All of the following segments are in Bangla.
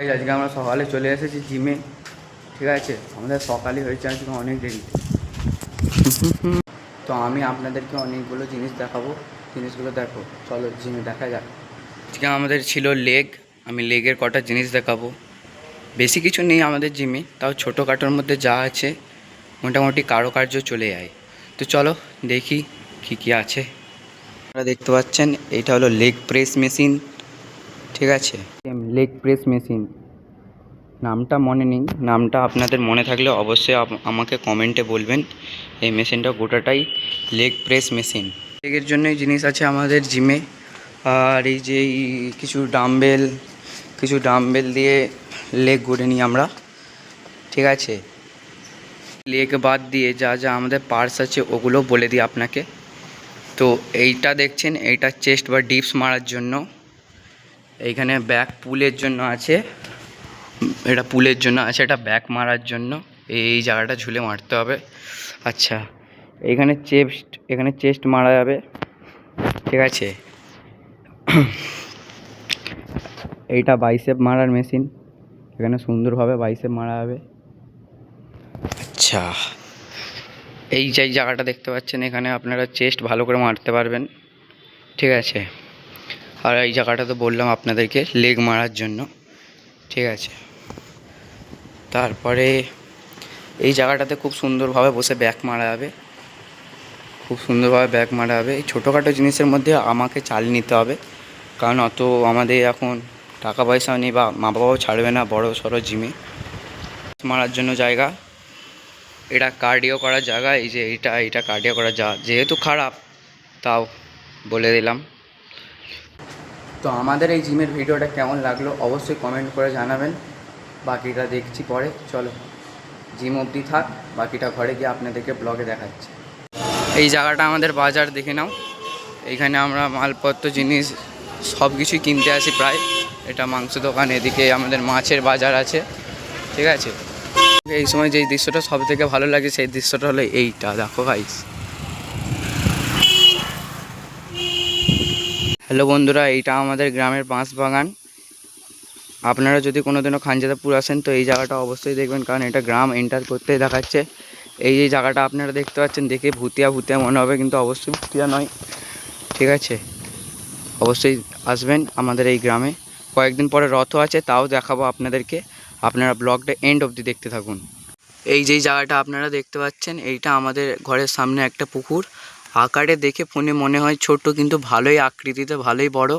এই আজকে আমরা সকালে চলে এসেছি জিমে। ঠিক আছে, আমাদের সকালে হয়েছে আজকে অনেক দেরিতে। তো আমি আপনাদেরকে অনেকগুলো জিনিস দেখাবো, জিনিসগুলো দেখো, চলো জিমে দেখা যাক। আজকে আমাদের ছিল লেগ, আমি লেগের কটা জিনিস দেখাবো। বেশি কিছু নেই আমাদের জিমে, তাও ছোটোখাটোর মধ্যে যা আছে মোটামুটি কারুকার্য চলে যায়। তো চলো দেখি কী কী আছে। আপনারা দেখতে পাচ্ছেন এইটা হলো লেগ প্রেস মেশিন। ঠিক আছে, লেগ প্রেস মেশিন, নামটা মনে নেই, নামটা আপনাদের মনে থাকলে অবশ্যই আমাকে কমেন্টে বলবেন। এই মেশিনটা গোটাটাই লেগ প্রেস মেশিন। লেগের জন্যই জিনিস আছে আমাদের জিমে। আর এই যে কিছু ডাম্বেল দিয়ে লেগ গড়ে নিই আমরা। ঠিক আছে, লেগ বাদ দিয়ে যা যা আমাদের পার্টস আছে ওগুলো বলে দিই আপনাকে। তো এইটা দেখছেন, এইটা চেস্ট বা ডিপস মারার জন্য। এইখানে ব্যাক পুলের জন্য আছে, এটা পুলের জন্য আছে, এটা ব্যাক মারার জন্য এই জায়গাটা ঝুলে মারতে হবে। আচ্ছা, এখানে চেস্ট মারা যাবে। ঠিক আছে, এইটা বাইসেপ মারার মেশিন, এখানে সুন্দরভাবে বাইসেপ মারা যাবে। আচ্ছা, এই যে জায়গাটা দেখতে পাচ্ছেন, এখানে আপনারা চেস্ট ভালো করে মারতে পারবেন। ঠিক আছে, আর এই জায়গাটা তো বললাম আপনাদেরকে লেগ মারার জন্য। ঠিক আছে, তারপরে এই জায়গাটাতে খুব সুন্দরভাবে বসে ব্যাক মারা যাবে, খুব সুন্দরভাবে ব্যাক মারা হবে। এই ছোটোখাটো জিনিসের মধ্যে আমাকে চালিয়ে নিতে হবে, কারণ অত আমাদের এখন টাকা পয়সা নেই বা মা বাবাও ছাড়বে না বড় সড়ো জিমে মারার জন্য জায়গা। এটা কার্ডিও করার জায়গা, এই যে এইটা কার্ডিও করার জায়গা, যেহেতু খারাপ তাও বলে দিলাম। তো আমাদের এই জিমের ভিডিওটা কেমন লাগলো অবশ্যই কমেন্ট করে জানাবেন। বাকিটা দেখছি পরে, চলো জিম অবধি থাক, বাকিটা ঘরে গিয়ে আপনাদেরকে ব্লগে দেখাচ্ছি। এই জায়গাটা আমাদের বাজার, দেখে নাও। এইখানে আমরা মালপত্র জিনিস সব কিছুই কিনতে আসি প্রায়। এটা মাংস দোকান, এদিকে আমাদের মাছের বাজার আছে। ঠিক আছে, এই সময় যেই দৃশ্যটা সব থেকে ভালো লাগে সেই দৃশ্যটা হলো এইটা, দেখো গাইস। হ্যালো বন্ধুরা, এইটা আমাদের গ্রামের বাঁশ বাগান। আপনারা যদি কোনোদিনও খানজাদাপুর আসেন তো এই জায়গাটা অবশ্যই দেখবেন, কারণ এটা গ্রাম এন্টার করতেই দেখাচ্ছে। এই যে জায়গাটা আপনারা দেখতে পাচ্ছেন, দেখে ভুতিয়া ভুতিয়া মনে হবে, কিন্তু অবশ্যই ভুতিয়া নয়। ঠিক আছে, অবশ্যই আসবেন আমাদের এই গ্রামে। কয়েকদিন পরে রথও আছে, তাও দেখাবো আপনাদেরকে। আপনারা ব্লগটা এন্ড অবধি দেখতে থাকুন। এই যেই জায়গাটা আপনারা দেখতে পাচ্ছেন, এইটা আমাদের ঘরের সামনে একটা পুকুর। আকারে দেখে ফোনে মনে হয় ছোট, কিন্তু ভালোই আকৃতিতে, ভালোই বড়।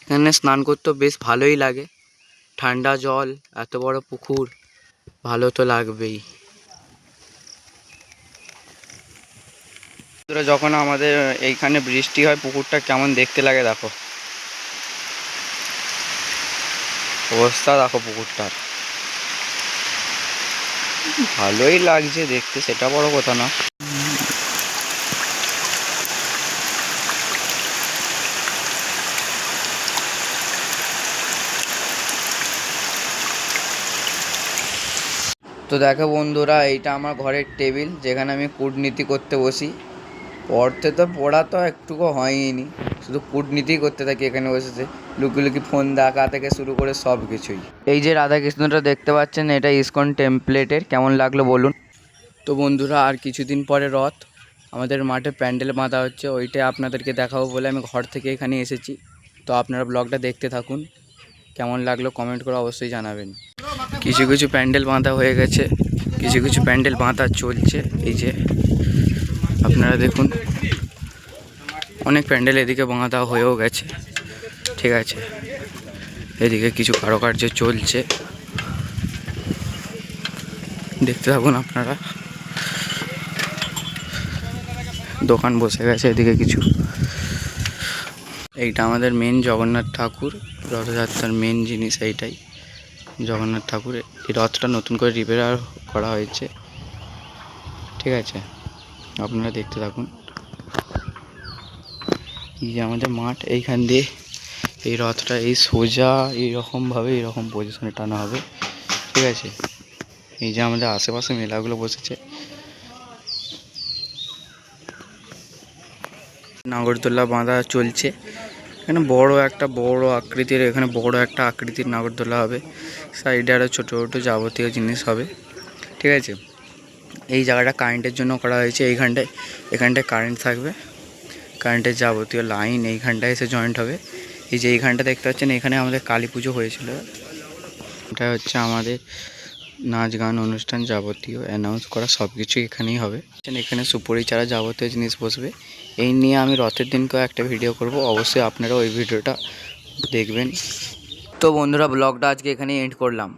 এখানে স্নান করতে বেশ ভালোই লাগে, ঠান্ডা জল, এত বড় পুকুর, ভালো তো লাগবেই। যখন আমাদের এইখানে বৃষ্টি হয় পুকুরটা কেমন দেখতে লাগে দেখো, অবস্থা দেখো পুকুরটার। ভালোই লাগছে দেখতে, সেটা বড় কথা না। তো দেখো বন্ধুরা, এইটা আমার ঘরের টেবিল, যেখানে আমি কূটনীতি করতে বসি। পড়তে তো পড়া তো একটুকু হয়নি, শুধু কূটনীতি করতে থাকি এখানে বসেছে। লুকি লুকি ফোন দেখা থেকে শুরু করে সব কিছুই। এই যে রাধাকৃষ্ণটা দেখতে পাচ্ছেন, এটা ইসকন টেমপ্লেটের, কেমন লাগলো বলুন। তো বন্ধুরা, আর কিছুদিন পরে রথ, আমাদের মাঠে প্যান্ডেল বাঁধা হচ্ছে, ওইটাই আপনাদেরকে দেখাবো বলে আমি ঘর থেকে এখানে এসেছি। তো আপনারা ব্লগটা দেখতে থাকুন, কেমন লাগলো কমেন্ট করে অবশ্যই জানাবেন। কিছু কিছু প্যান্ডেল বাঁধা হয়ে গেছে, কিছু কিছু প্যান্ডেল বাঁধা চলছে। এই যে আপনারা দেখুন, অনেক প্যান্ডেল এদিকে বাঁধা হয়েও গেছে। ঠিক আছে, এদিকে কিছু কারুকার্য চলছে, দেখতে থাকুন আপনারা। দোকান বসে গেছে এদিকে কিছু। এইটা আমাদের মেন জগন্নাথ ঠাকুর, রথযাত্রার মেন জিনিস এইটাই, জগন্নাথ ঠাকুর। এই রথটা নতুন করে রিপেয়ার করা হয়েছে। ঠিক আছে, আপনারা দেখতে থাকুন। এই যে আমাদের মাঠ, এইখান দিয়ে এই রথটা এই সোজা এইরকমভাবে এইরকম পজিশনে টানা হবে। ঠিক আছে, এই যে আমাদের আশেপাশে মেলাগুলো বসেছে, নাগরদোল্লা বাঁধা চলছে। এখানে বড় একটা আকৃতির নাগরদোলা হবে। সাইডে আরও ছোটো ছোটো যাবতীয় জিনিস হবে, ঠিক আছে। এই জায়গাটা কারেন্টের জন্য করা হয়েছে। এখানটায় কারেন্ট থাকবে, কারেন্টের যাবতীয় লাইন এইখানটায় এসে জয়েন্ট হবে। এই যে এইখানটা দেখতে পাচ্ছেন, এখানে আমাদের কালী পুজো হয়েছিল। এটা হচ্ছে আমাদের নাচ গান অনুষ্ঠান যাবতীয় অ্যানাউন্স করা সব কিছুই এখানেই হবে। এখানে সুপুরি চারা যাবতীয় জিনিস বসবে। এই নিয়ে আমি রথের দিনকেও একটা ভিডিও করব, অবশ্যই আপনারা ওই ভিডিওটা দেখবেন। তো বন্ধুরা, ব্লগটা আজকে এখানেই এন্ড করলাম।